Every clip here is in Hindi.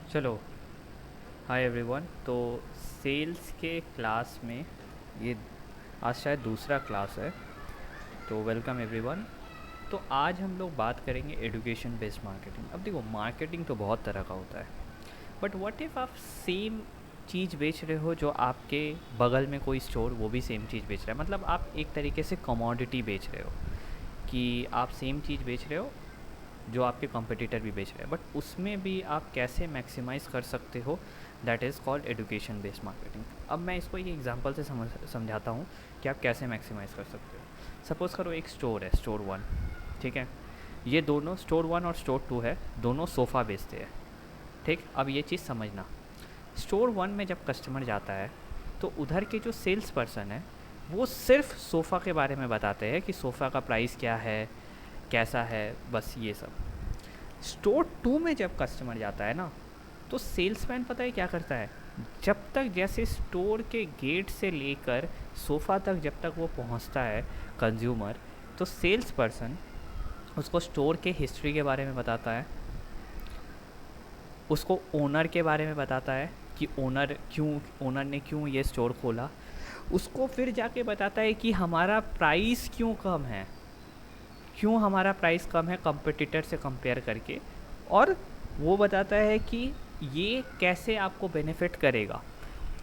चलो, हाय एवरीवन। तो सेल्स के क्लास में ये आज शायद दूसरा क्लास है। तो वेलकम एवरीवन। तो आज हम लोग बात करेंगे एजुकेशन बेस्ड मार्केटिंग। अब देखो, मार्केटिंग तो बहुत तरह का होता है, बट व्हाट इफ़ आप सेम चीज़ बेच रहे हो जो आपके बगल में कोई स्टोर वो भी सेम चीज़ बेच रहा है। मतलब आप एक तरीके से कमोडिटी बेच रहे हो कि आप सेम चीज़ बेच रहे हो जो आपके कॉम्पिटिटर भी बेच रहे हैं, बट उसमें भी आप कैसे मैक्सिमाइज़ कर सकते हो, that is called education based marketing. अब मैं इसको एक एग्जांपल से समझाता हूँ कि आप कैसे मैक्सिमाइज़ कर सकते हो। सपोज़ करो एक स्टोर है, स्टोर वन, ठीक है। ये दोनों स्टोर वन और स्टोर टू है, दोनों सोफ़ा बेचते हैं, ठीक। अब ये चीज़ समझना, स्टोर वन में जब कस्टमर जाता है तो उधर के जो सेल्स पर्सन है वो सिर्फ सोफ़ा के बारे में बताते हैं कि सोफ़ा का प्राइस क्या है, कैसा है, बस ये सब। स्टोर टू में जब कस्टमर जाता है ना, तो सेल्समैन पता है क्या करता है, जब तक जैसे स्टोर के गेट से लेकर सोफ़ा तक जब तक वो पहुंचता है कंज्यूमर, तो सेल्स पर्सन उसको स्टोर के हिस्ट्री के बारे में बताता है, उसको ओनर के बारे में बताता है कि ओनर ने क्यों ये स्टोर खोला, उसको फिर जाके बताता है कि हमारा प्राइस क्यों कम है, क्यों हमारा प्राइस कम है कंपटीटर से कंपेयर करके, और वो बताता है कि ये कैसे आपको बेनिफिट करेगा,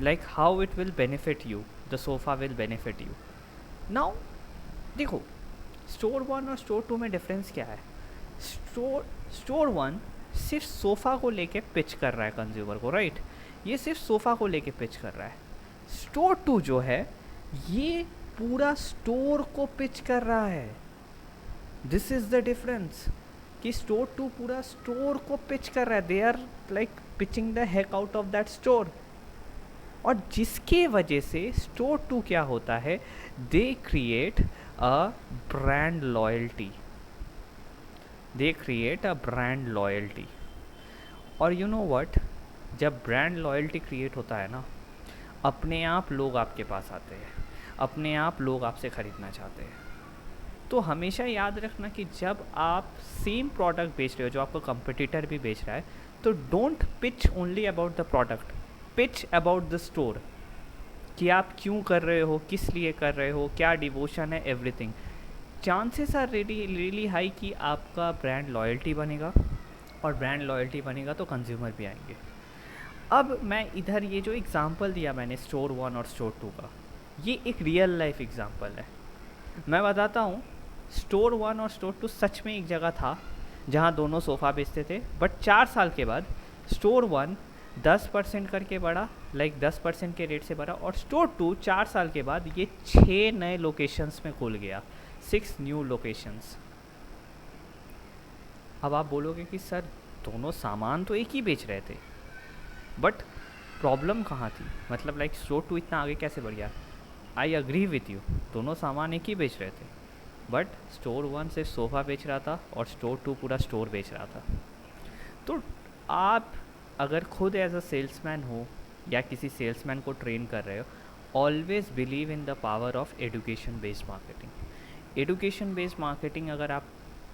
like how it will benefit you, the sofa will benefit you. Now देखो, स्टोर वन और स्टोर टू में डिफरेंस क्या है। स्टोर वन सिर्फ सोफ़ा को लेके पिच कर रहा है कंज्यूमर को, राइट। ये सिर्फ सोफ़ा को लेके पिच कर रहा है। स्टोर टू जो है, ये पूरा स्टोर को पिच कर रहा है। दिस इज़ द डिफरेंस कि स्टोर टू पूरा स्टोर को पिच कर रहा है, they are like pitching the heck out of that store. और जिसके वजह से स्टोर टू क्या होता है, they create a brand loyalty, they create a brand loyalty. और यू नो व्हाट, जब ब्रांड लॉयल्टी क्रिएट होता है ना, अपने आप लोग आपके पास आते हैं, अपने आप लोग आपसे ख़रीदना चाहते हैं। तो हमेशा याद रखना कि जब आप सेम प्रोडक्ट बेच रहे हो जो आपका कंपटीटर भी बेच रहा है, तो don't pitch only about the product, pitch about the store, कि आप क्यों कर रहे हो, किस लिए कर रहे हो, क्या डिवोशन है, everything. Chances are really high कि आपका ब्रांड लॉयल्टी बनेगा, और ब्रांड लॉयल्टी बनेगा तो कंज्यूमर भी आएंगे। अब मैं इधर ये जो एग्ज़ाम्पल दिया मैंने स्टोर वन और स्टोर टू का, ये एक रियल लाइफ एग्ज़ाम्पल है। मैं बताता हूँ, स्टोर वन और स्टोर टू सच में एक जगह था जहाँ दोनों सोफ़ा बेचते थे, बट 4 साल के बाद स्टोर वन 10% करके बढ़ा, लाइक 10% के रेट से बढ़ा, और स्टोर टू 4 साल के बाद ये 6 नए लोकेशंस में खुल गया, 6 न्यू लोकेशंस। अब आप बोलोगे कि सर दोनों सामान तो एक ही बेच रहे थे, बट प्रॉब्लम कहाँ थी, मतलब लाइक स्टोर टू इतना आगे कैसे बढ़ गया। आई अग्री विथ यू, दोनों सामान एक ही बेच रहे थे, बट स्टोर वन सिर्फ सोफ़ा बेच रहा था और स्टोर टू पूरा स्टोर बेच रहा था। तो आप अगर खुद एज अ सेल्समैन हो या किसी सेल्समैन को ट्रेन कर रहे हो, always believe in the power of education based marketing. Education based marketing अगर आप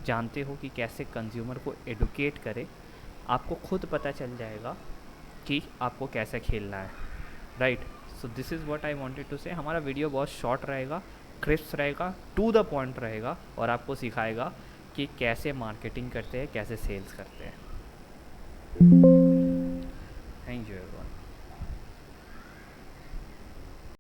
जानते हो कि कैसे कंज्यूमर को एडुकेट करें, आपको खुद पता चल जाएगा कि आपको कैसे खेलना है, right. So this is what I wanted to say. हमारा वीडियो बहुत शॉर्ट रहेगा, क्रिस्प रहेगा, टू द पॉइंट रहेगा, और आपको सिखाएगा कि कैसे मार्केटिंग करते हैं, कैसे सेल्स करते हैं।